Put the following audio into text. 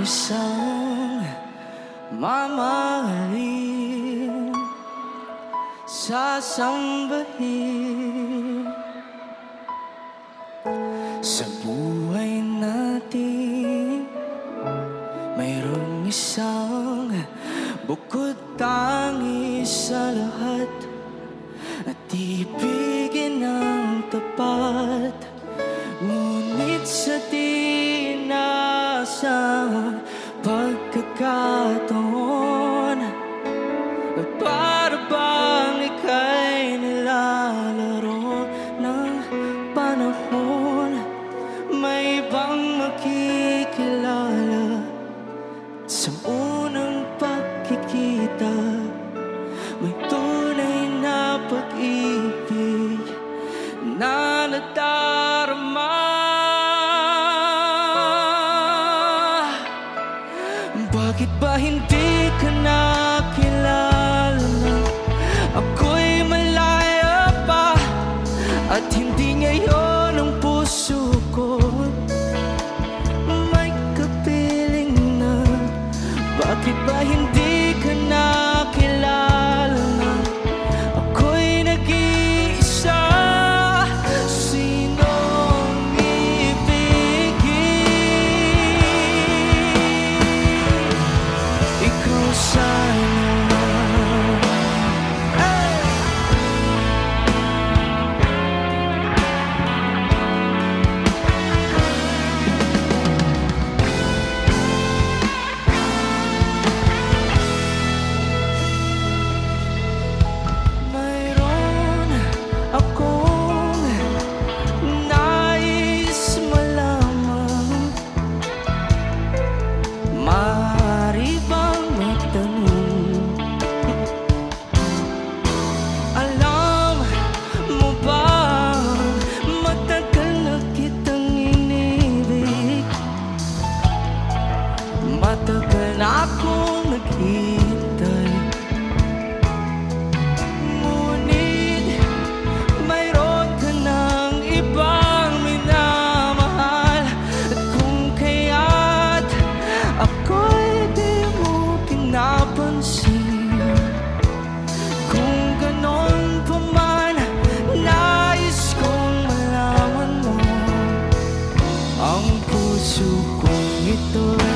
isang mamahalin, sasambahin sa buhay natin. Mayroong isang bukod tangi sa lahat at ibigin ng tapat, ngunit sa di inaasang pagkakataon, para bang ika'y nilalaro ng panahon. May ibang makikilala sa unang pagkikita, may tunay na pag-ibig na nadarama. Bakit ba hindi ka nakilala na ako'y malaya pa, at hindi ngayon ang puso ko may kapiling na? Bakit ba hindi ka nakilala na ako'y nag-iisa? Sinong ibigin? Ikaw sana. Matagal na akong naghihintay, ngunit mayroon ka ng ibang minamahal. At kung kaya't ako'y di mo pinapansin, kung ganon pa man, nais kong malaman mo ang puso kong ito'y